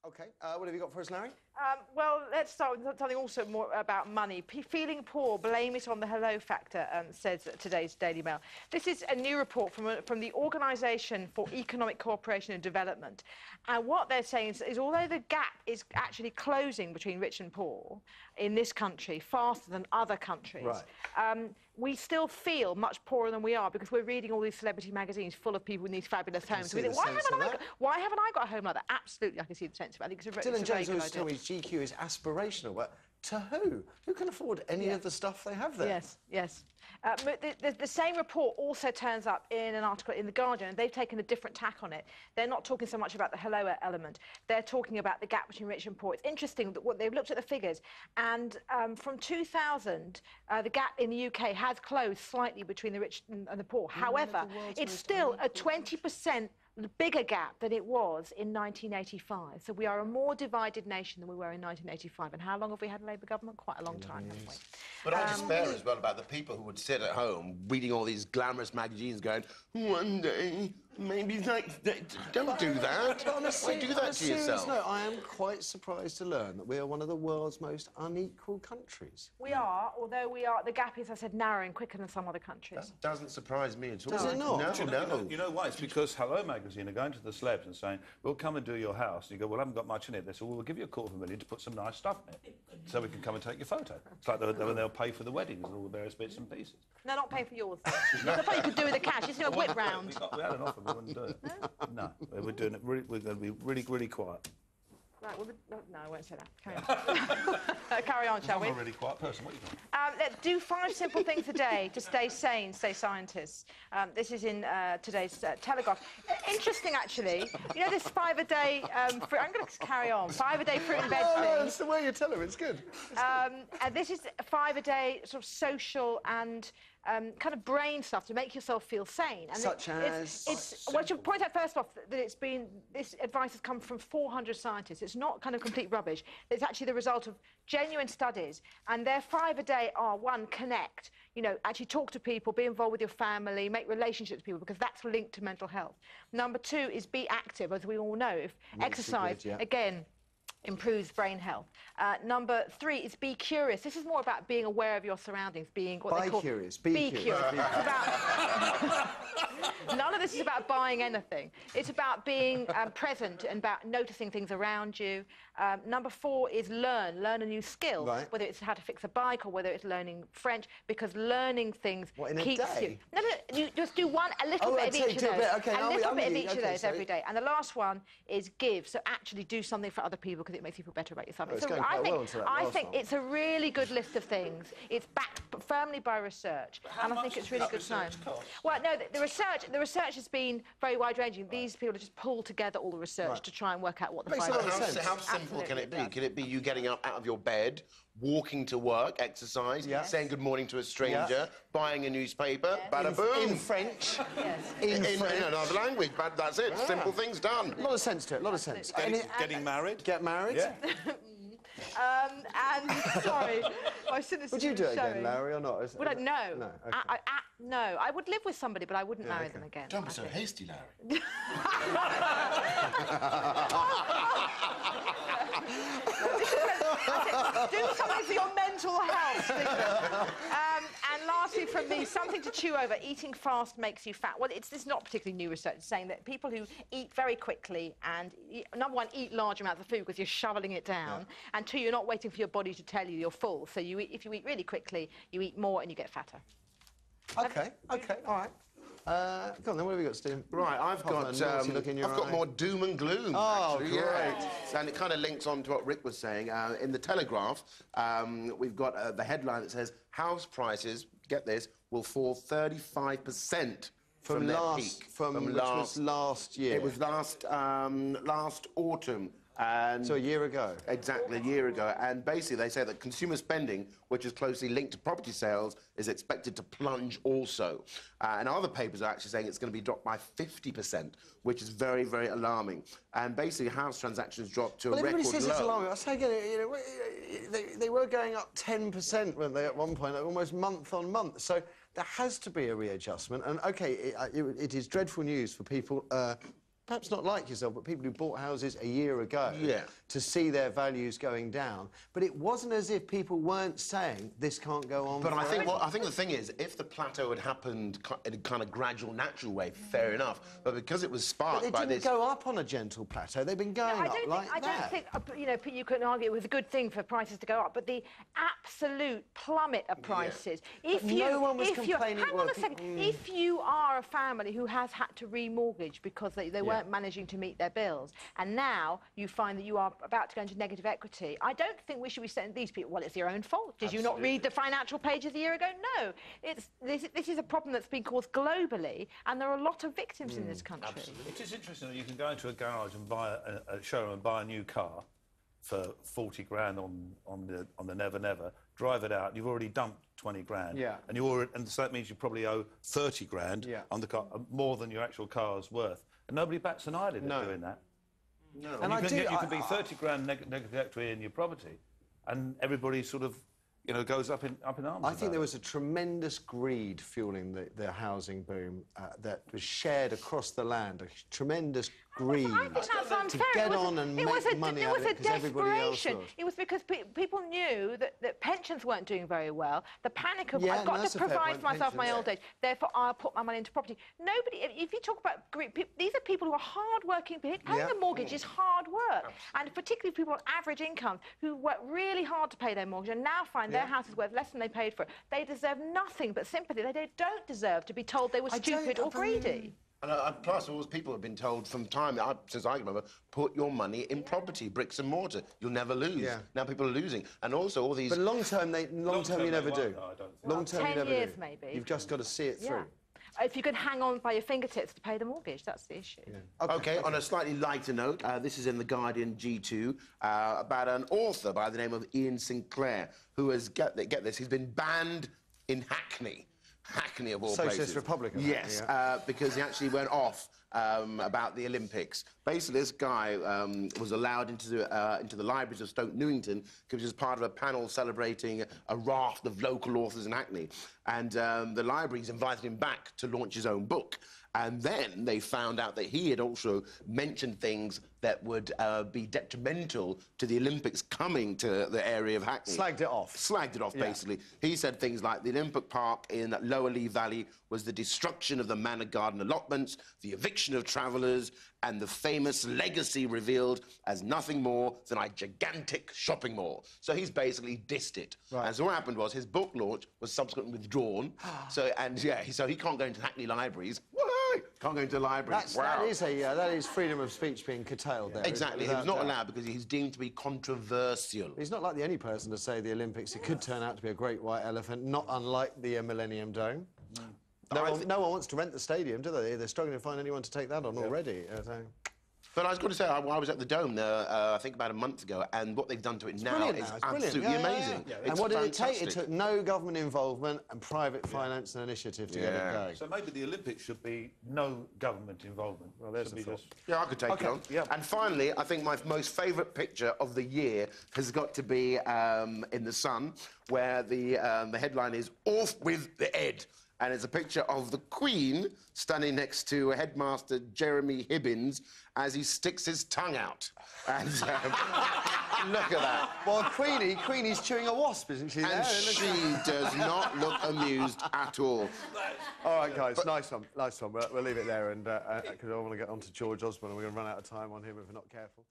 OK, what have you got for us, Larry? Well, let's start with something also more about money. Feeling poor, blame it on the hello factor, says today's Daily Mail. This is a new report from the Organisation for Economic Cooperation and Development. And what they're saying is although the gap is actually closing between rich and poor in this country faster than other countries, we still feel much poorer than we are because we're reading all these celebrity magazines full of people in these fabulous homes. We think, why haven't I got a home like that? Absolutely, I can see the sense of it. I think it's a very good idea. Dylan Jones always told me GQ is aspirational, but to who? Who can afford any of the stuff they have there? Yes, yes. The same report also turns up in an article in The Guardian, and they've taken a different tack on it. They're not talking so much about the hello element. They're talking about the gap between rich and poor. It's interesting that they've looked at the figures, and from 2000, the gap in the UK has closed slightly between the rich and the poor. However, it's still a 20% bigger gap than it was in 1985. So we are a more divided nation than we were in 1985. And how long have we had a Labour government? Quite a long time, haven't we? But I despair as well about the people who would sit at home reading all these glamorous magazines going, one day, maybe don't do that. Why do that to yourself? No, I am quite surprised to learn that we are one of the world's most unequal countries. We are, although the gap is, as I said, narrowing quicker than some other countries. That doesn't surprise me at all. Does it not? No. You know why? It's because Hello magazine are going to the celebs and saying, we'll come and do your house. And you go, well, I haven't got much in it. They say, well, we'll give you $250,000 to put some nice stuff in it so we can come and take your photo. It's like they'll pay for the weddings and all the various bits and pieces. No, not pay for yours. I thought you could do with the cash. It's a whip round. We had an offer, we wouldn't do it. No, we're doing it. We're going to be really, really quiet. Right, well, no, I won't say that. Carry on. Carry on, shall we? I'm a really quiet person. What are you doing? Let's do 5 simple things a day to stay sane, stay scientists. This is in today's Telegraph. Interesting, actually. You know this 5-a-day fruit... I'm going to carry on. 5-a-day fruit and veg thing. No, it's the way you tell them. It's good. And this is 5-a-day sort of social and kind of brain stuff to make yourself feel sane. And Such as? Well, I should point out first off that this advice has come from 400 scientists. It's not kind of complete rubbish. It's actually the result of genuine studies. And their 5-a-day are, 1, connect. You know, actually talk to people, be involved with your family, make relationships with people, because that's linked to mental health. Number 2 is be active, as we all know. If exercise, again, improves brain health. Number 3 is be curious. This is more about being aware of your surroundings, being what they call... Be curious. It's about... None of this is about buying anything. It's about being present and about noticing things around you. Number 4 is learn a new skill, whether it's how to fix a bike or whether it's learning French, because learning things keeps you... No, you just do a little bit of each of those. A little bit of each of those every day. And the last one is give, so actually do something for other people because it makes you feel better about yourself. So I think it's a really good list of things. It's backed firmly by research, and I think it's really good time. Well, no, the research has been very wide-ranging. These people have just pulled together all the research to try and work out what the How simple can it be? Can it be you getting up out of your bed, walking to work, exercise, saying good morning to a stranger, buying a newspaper, bada boom. In French. In another language, but that's it. Simple things done. A lot of sense to it, a lot of sense. Getting married? Get married? Yeah. And, sorry, my cynicism. Would you do it again, Larry, or not? Would I? No. No, okay. No, I would live with somebody, but I wouldn't marry them again. Don't be so hasty, Larry. Do something for your mental health, Stephen. And lastly, from me, something to chew over. Eating fast makes you fat. Well, this is not particularly new research. It's saying that people who eat very quickly and, number 1, eat large amounts of food because you're shoveling it down, and 2, you're not waiting for your body to tell you you're full. So if you eat really quickly, you eat more and you get fatter. OK, all right. Go on then, what have we got, Steve? Right, I've got more doom and gloom, actually. Great. Yeah. And it kind of links on to what Rick was saying. In the Telegraph, we've got the headline that says, house prices, get this, will fall 35% from their peak. Which was last year. It was last autumn. And so a year ago? Exactly, a year ago. And basically they say that consumer spending, which is closely linked to property sales, is expected to plunge also. And other papers are actually saying it's going to be dropped by 50%, which is very, very alarming. And basically house transactions dropped to a record low. Everybody says it's alarming. I say again, you know, they were going up 10%, weren't they, at one point, almost month on month. So there has to be a readjustment. And, OK, it is dreadful news for people perhaps not like yourself, but people who bought houses a year ago Yeah. to see their values going down. But it wasn't as if people weren't saying this can't go on. But I think forever. I think the thing is, if the plateau had happened in a kind of gradual, natural way, fair enough. But because it was sparked But by they didn't this, go up on a gentle plateau. They've been going up like I that. don't think, you know, you can argue it was a good thing for prices to go up, but the absolute plummet of prices. If you, no one was if you, complaining. hang on a second. If you are a family who has had to remortgage because they weren't managing to meet their bills, and now you find that you are about to go into negative equity, I don't think we should be saying to these people, well, it's your own fault. Did you not read the financial pages a year ago? No. This is a problem that's been caused globally, and there are a lot of victims in this country. It is interesting that you can go into a garage and buy a showroom and buy a new car for 40 grand on the Never Never, drive it out, you've already dumped 20 grand. Yeah. And so that means you probably owe 30 grand on the car, more than your actual car's worth. And nobody bats an eyelid at doing that. no. And You can be 30 grand negative equity in your property, and everybody sort of, you know, goes up in arms. I think there was a tremendous greed fueling the housing boom that was shared across the land. A tremendous greed I think that's unfair. to get on and make money out of it because everybody else was. It was because people knew that pensions weren't doing very well. The panic of, Yeah, I've got that's to a fair provide point, for myself my pensions. old age, therefore I'll put my money into property. Nobody, if you talk about greed, these are people who are hard-working people. Paying Yeah. a mortgage is hard work. And particularly people on average incomes who work really hard to pay their mortgage and now find their house is worth less than they paid for it. They deserve nothing but sympathy. They don't deserve to be told they were stupid or greedy. And plus, all those people have been told from time since I can remember, put your money in property, bricks and mortar. You'll never lose. Yeah. Now people are losing, and also all these. But long term, you never they do. won't, no, I don't think. Long term, you 10 never years do. maybe. You've just got to see it through. If you could hang on by your fingertips to pay the mortgage, that's the issue. Okay, on a slightly lighter note, this is in The Guardian G2 about an author by the name of Ian Sinclair who has, get this, he's been banned in Hackney. Hackney of all Socialist places. Republic of Yes, Hackney, because he actually went off about the Olympics. Basically, this guy was allowed into the libraries of Stoke Newington because he was part of a panel celebrating a raft of local authors in Hackney. And the libraries invited him back to launch his own book. And then they found out that he had also mentioned things that would be detrimental to the Olympics coming to the area of Hackney. Slagged it off. Slagged it off, basically. He said things like the Olympic Park in Lower Lee Valley was the destruction of the Manor Garden allotments, the eviction of travellers, and the famous legacy revealed as nothing more than a gigantic shopping mall. So he's basically dissed it. Right. And so what happened was his book launch was subsequently withdrawn. So he can't go into Hackney libraries. Can't go into libraries. That is freedom of speech being curtailed there. Exactly. He was not allowed because he's deemed to be controversial. He's not like the only person to say the Olympics. It could turn out to be a great white elephant, not unlike the Millennium Dome. No one wants to rent the stadium, do they? They're struggling to find anyone to take that on already. But I was going to say, I was at the Dome, I think about a month ago, and what they've done to it now is absolutely amazing. And what did it take? It took no government involvement and private finance and initiative to get it going. So maybe the Olympics should be no government involvement. Well, there's the thought. Yeah, I could take it on. Yeah. And finally, I think my most favourite picture of the year has got to be in The Sun, where the headline is "Off with the Ed." And it's a picture of the Queen standing next to Headmaster Jeremy Hibbins as he sticks his tongue out. And look at that. Well, Queenie's chewing a wasp, isn't she? And she does not look amused at all. All right, guys, nice one. We'll leave it there, and because I want to get on to George Osborne, and we're going to run out of time on him if we're not careful.